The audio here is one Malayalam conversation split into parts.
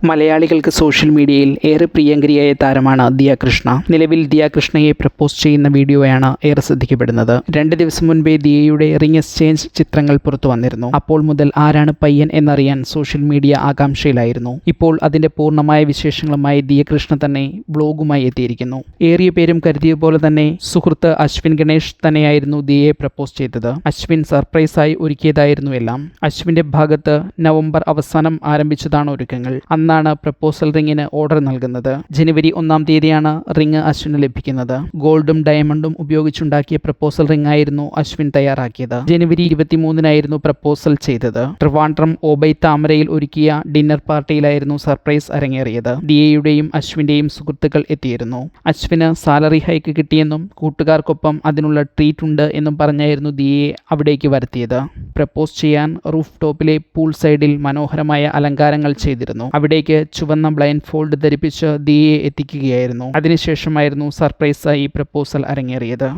മലയാളികൾക്ക് സോഷ്യൽ മീഡിയയിൽ ഏറെ പ്രിയങ്കരിയായ താരമാണ് ദിയ കൃഷ്ണ. നിലവിൽ ദിയ കൃഷ്ണയെ പ്രപ്പോസ് ചെയ്യുന്ന വീഡിയോയാണ് ഏറെ ശ്രദ്ധിക്കപ്പെടുന്നത്. 2 ദിവസം മുൻപേ ദിയയുടെ റിംഗ് എക്സ്ചേഞ്ച് ചിത്രങ്ങൾ പുറത്തു വന്നിരുന്നു. അപ്പോൾ മുതൽ ആരാണ് പയ്യൻ എന്നറിയാൻ സോഷ്യൽ മീഡിയ ആകാംക്ഷയിലായിരുന്നു. ഇപ്പോൾ അതിന്റെ പൂർണ്ണമായ വിശേഷങ്ങളുമായി ദിയ കൃഷ്ണ തന്നെ ബ്ലോഗുമായി എത്തിയിരിക്കുന്നു. ഏറിയ പേരും കരുതിയ പോലെ തന്നെ സുഹൃത്ത് അശ്വിൻ ഗണേഷ് തന്നെയായിരുന്നു ദിയയെ പ്രപ്പോസ് ചെയ്തത്. അശ്വിൻ സർപ്രൈസായി ഒരുക്കിയതായിരുന്നു എല്ലാം. അശ്വിന്റെ ഭാഗത്ത് നവംബർ അവസാനം ആരംഭിച്ചതാണ് ഒരുക്കങ്ങൾ. അന്നാണ് പ്രപ്പോസൽ റിങ്ങിന് ഓർഡർ നൽകുന്നത്. ജനുവരി 1-ാം തീയതിയാണ് റിങ് അശ്വിന് ലഭിക്കുന്നത്. ഗോൾഡും ഡയമണ്ടും ഉപയോഗിച്ചുണ്ടാക്കിയ പ്രപ്പോസൽ റിംഗ് ആയിരുന്നു അശ്വിൻ തയ്യാറാക്കിയത്. ജനുവരി 23-നായിരുന്നു പ്രപ്പോസൽ ചെയ്തത്. ട്രിവാൻഡ്രം ഓബൈ താമരയിൽ ഒരുക്കിയ ഡിന്നർ പാർട്ടിയിലായിരുന്നു സർപ്രൈസ് അരങ്ങേറിയത്. ദിയയുടെയും അശ്വിന്റെയും സുഹൃത്തുക്കൾ എത്തിയിരുന്നു. അശ്വിന് സാലറി ഹൈക്ക് കിട്ടിയെന്നും കൂട്ടുകാർക്കൊപ്പം അതിനുള്ള ട്രീറ്റ് ഉണ്ട് എന്നും പറഞ്ഞായിരുന്നു ദിയയെ അവിടേക്ക് വരുത്തിയത്. പ്രപ്പോസ് ചെയ്യാൻ റൂഫ് ടോപ്പിലെ പൂൾ സൈഡിൽ മനോഹരമായ അലങ്കാരങ്ങൾ ചെയ്തിരുന്നു. അവിടേക്ക് ചുവന്ന ബ്ലൈൻഡ് ഫോൾഡ് ധരിപ്പിച്ച് ദിയയെ എത്തിക്കുകയായിരുന്നു. അതിനുശേഷമായിരുന്നു സർപ്രൈസായി പ്രപ്പോസൽ അരങ്ങേറിയത്.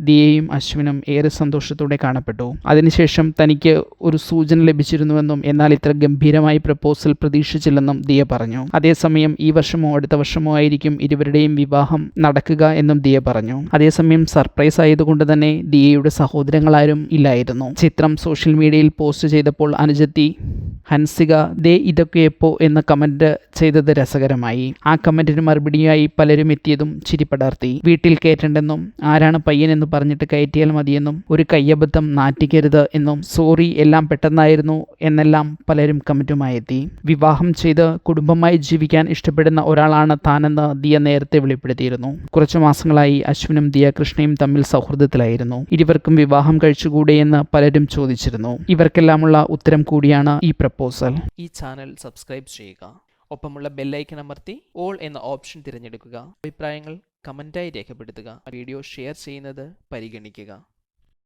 ദിയയും അശ്വിനും ഏറെ സന്തോഷത്തോടെ കാണപ്പെട്ടു. അതിനുശേഷം തനിക്ക് ഒരു സൂചന ലഭിച്ചിരുന്നുവെന്നും എന്നാൽ ഇത്ര ഗംഭീരമായി പ്രപ്പോസൽ പ്രതീക്ഷിച്ചില്ലെന്നും ദിയ പറഞ്ഞു. അതേസമയം ഈ വർഷമോ അടുത്ത വർഷമോ ആയിരിക്കും ഇരുവരുടെയും വിവാഹം നടക്കുക എന്നും ദിയ പറഞ്ഞു. അതേസമയം സർപ്രൈസ് ആയതുകൊണ്ട് തന്നെ ദിയയുടെ സഹോദരങ്ങളാരും ഇല്ലായിരുന്നു. ചിത്രം സോഷ്യൽ മീഡിയയിൽ പോസ്റ്റ് ചെയ്തപ്പോൾ അനുജത്തി ഹൻസിക ദേ ഇതൊക്കെ എപ്പോ എന്ന കമന്റ് ചെയ്തത് രസകരമായി. ആ കമന്റിന് മറുപടിയായി പലരും എത്തിയതും ചിരി പടർത്തി. വീട്ടിൽ കയറ്റണ്ടെന്നും ആരാണ് പയ്യൻ എന്ന് പറഞ്ഞിട്ട് കയറ്റിയാൽ മതിയെന്നും ഒരു കയ്യബദ്ധം നാറ്റിക്കരുത് എന്നും സോറി എല്ലാം പെട്ടെന്നായിരുന്നു എന്നെല്ലാം പലരും കമന്റുമായി എത്തി. വിവാഹം ചെയ്ത് കുടുംബമായി ജീവിക്കാൻ ഇഷ്ടപ്പെടുന്ന ഒരാളാണ് താനെന്ന് ദിയ നേരത്തെ വെളിപ്പെടുത്തിയിരുന്നു. കുറച്ചു മാസങ്ങളായി അശ്വിനും ദിയ കൃഷ്ണയും തമ്മിൽ സൗഹൃദത്തിലായിരുന്നു. ഇരുവർക്കും വിവാഹം കഴിച്ചുകൂടെയെന്ന് പലരും ചോദിച്ചിരുന്നു. ഇവർക്കെല്ലാമുള്ള ഉത്തരം കൂടിയാണ് ഈ പ്രപ്പോസൽ. ഈ ചാനൽ സബ്സ്ക്രൈബ് ചെയ്യുക. ഒപ്പമുള്ള ബെല്ലൈക്കൺ അമർത്തി ഓൾ എന്ന ഓപ്ഷൻ തിരഞ്ഞെടുക്കുക. അഭിപ്രായങ്ങൾ കമന്റായി രേഖപ്പെടുത്തുക. വീഡിയോ ഷെയർ ചെയ്യുന്നത് പരിഗണിക്കുക.